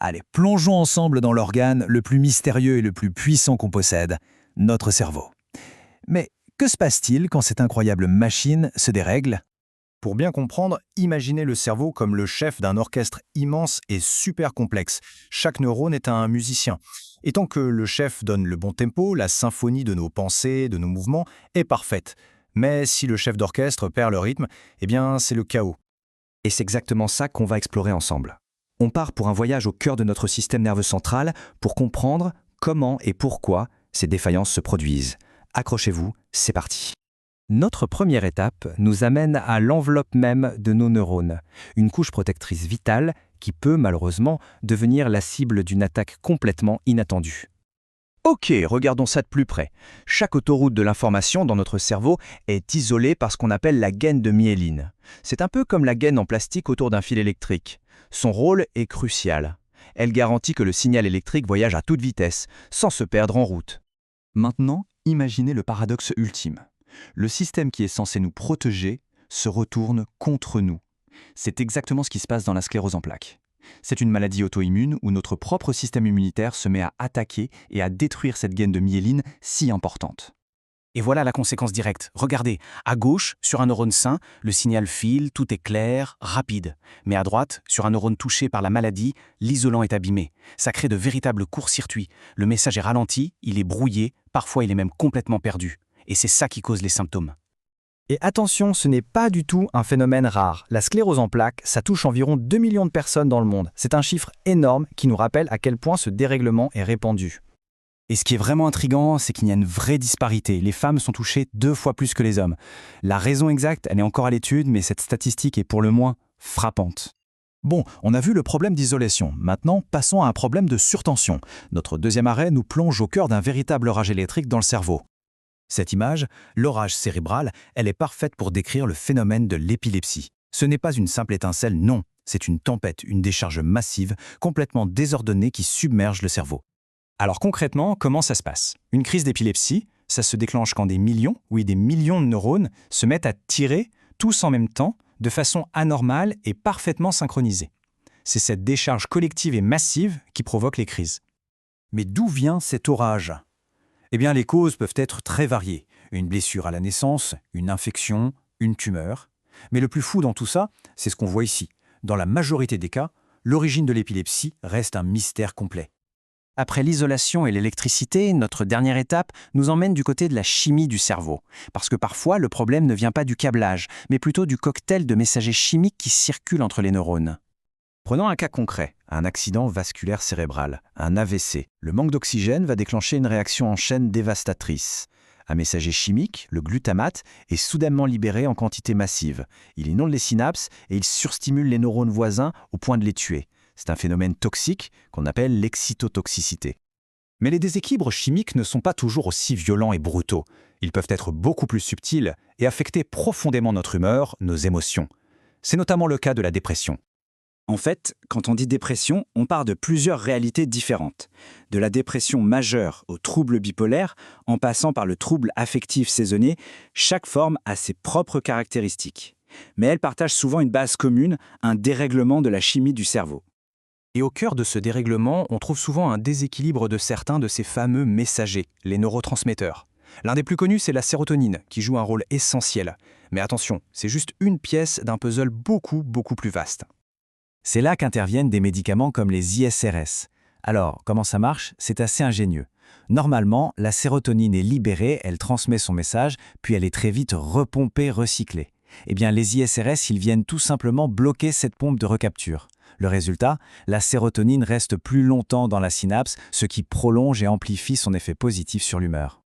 Allez, plongeons ensemble dans l'organe le plus mystérieux et le plus puissant qu'on possède, notre cerveau. Mais que se passe-t-il quand cette incroyable machine se dérègle? Pour bien comprendre, imaginez le cerveau comme le chef d'un orchestre immense et super complexe. Chaque neurone est un musicien. Et tant que le chef donne le bon tempo, la symphonie de nos pensées, de nos mouvements est parfaite. Mais si le chef d'orchestre perd le rythme, eh bien c'est le chaos. Et c'est exactement ça qu'on va explorer ensemble. On part pour un voyage au cœur de notre système nerveux central pour comprendre comment et pourquoi ces défaillances se produisent. Accrochez-vous, c'est parti. Notre première étape nous amène à l'enveloppe même de nos neurones, une couche protectrice vitale qui peut malheureusement devenir la cible d'une attaque complètement inattendue. Ok, regardons ça de plus près. Chaque autoroute de l'information dans notre cerveau est isolée par ce qu'on appelle la gaine de myéline. C'est un peu comme la gaine en plastique autour d'un fil électrique. Son rôle est crucial. Elle garantit que le signal électrique voyage à toute vitesse, sans se perdre en route. Maintenant, imaginez le paradoxe ultime. Le système qui est censé nous protéger se retourne contre nous. C'est exactement ce qui se passe dans la sclérose en plaques. C'est une maladie auto-immune où notre propre système immunitaire se met à attaquer et à détruire cette gaine de myéline si importante. Et voilà la conséquence directe. Regardez, à gauche, sur un neurone sain, le signal file, tout est clair, rapide. Mais à droite, sur un neurone touché par la maladie, l'isolant est abîmé. Ça crée de véritables courts-circuits. Le message est ralenti, il est brouillé, parfois il est même complètement perdu. Et c'est ça qui cause les symptômes. Et attention, ce n'est pas du tout un phénomène rare. La sclérose en plaques, ça touche environ 2 millions de personnes dans le monde. C'est un chiffre énorme qui nous rappelle à quel point ce dérèglement est répandu. Et ce qui est vraiment intriguant, c'est qu'il y a une vraie disparité. Les femmes sont touchées 2 fois plus que les hommes. La raison exacte, elle est encore à l'étude, mais cette statistique est pour le moins frappante. Bon, on a vu le problème d'isolation. Maintenant, passons à un problème de surtension. Notre deuxième arrêt nous plonge au cœur d'un véritable orage électrique dans le cerveau. Cette image, l'orage cérébral, elle est parfaite pour décrire le phénomène de l'épilepsie. Ce n'est pas une simple étincelle, non. C'est une tempête, une décharge massive, complètement désordonnée qui submerge le cerveau. Alors concrètement, comment ça se passe? Une crise d'épilepsie, ça se déclenche quand des millions, oui des millions de neurones se mettent à tirer tous en même temps, de façon anormale et parfaitement synchronisée. C'est cette décharge collective et massive qui provoque les crises. Mais d'où vient cet orage? Eh bien, les causes peuvent être très variées. Une blessure à la naissance, une infection, une tumeur. Mais le plus fou dans tout ça, c'est ce qu'on voit ici. Dans la majorité des cas, l'origine de l'épilepsie reste un mystère complet. Après l'isolation et l'électricité, notre dernière étape nous emmène du côté de la chimie du cerveau. Parce que parfois, le problème ne vient pas du câblage, mais plutôt du cocktail de messagers chimiques qui circulent entre les neurones. Prenons un cas concret, un accident vasculaire cérébral, un AVC. Le manque d'oxygène va déclencher une réaction en chaîne dévastatrice. Un messager chimique, le glutamate, est soudainement libéré en quantité massive. Il inonde les synapses et il surstimule les neurones voisins au point de les tuer. C'est un phénomène toxique qu'on appelle l'excytotoxicité. Mais les déséquilibres chimiques ne sont pas toujours aussi violents et brutaux. Ils peuvent être beaucoup plus subtils et affecter profondément notre humeur, nos émotions. C'est notamment le cas de la dépression. En fait, quand on dit dépression, on part de plusieurs réalités différentes. De la dépression majeure au trouble bipolaire, en passant par le trouble affectif saisonnier, chaque forme a ses propres caractéristiques. Mais elles partagent souvent une base commune, un dérèglement de la chimie du cerveau. Et au cœur de ce dérèglement, on trouve souvent un déséquilibre de certains de ces fameux messagers, les neurotransmetteurs. L'un des plus connus, c'est la sérotonine, qui joue un rôle essentiel. Mais attention, c'est juste une pièce d'un puzzle beaucoup plus vaste. C'est là qu'interviennent des médicaments comme les ISRS. Alors, comment ça marche? C'est assez ingénieux. Normalement, la sérotonine est libérée, elle transmet son message, puis elle est très vite repompée, recyclée. Eh bien, les ISRS, ils viennent tout simplement bloquer cette pompe de recapture. Le résultat, la sérotonine reste plus longtemps dans la synapse, ce qui prolonge et amplifie son effet positif sur l'humeur.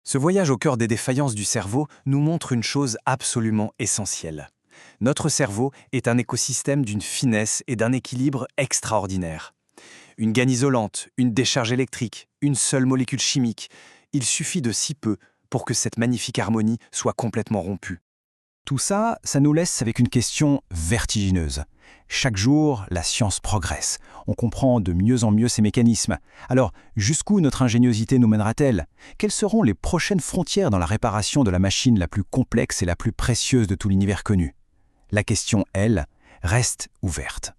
Ce voyage au cœur des défaillances du cerveau nous montre une chose absolument essentielle. Notre cerveau est un écosystème d'une finesse et d'un équilibre extraordinaire. Une gaine isolante, une décharge électrique, une seule molécule chimique, il suffit de si peu pour que cette magnifique harmonie soit complètement rompue. Tout ça, ça nous laisse avec une question vertigineuse. Chaque jour, la science progresse. On comprend de mieux en mieux ces mécanismes. Alors, jusqu'où notre ingéniosité nous mènera-t-elle? Quelles seront les prochaines frontières dans la réparation de la machine la plus complexe et la plus précieuse de tout l'univers connu? La question, elle, reste ouverte.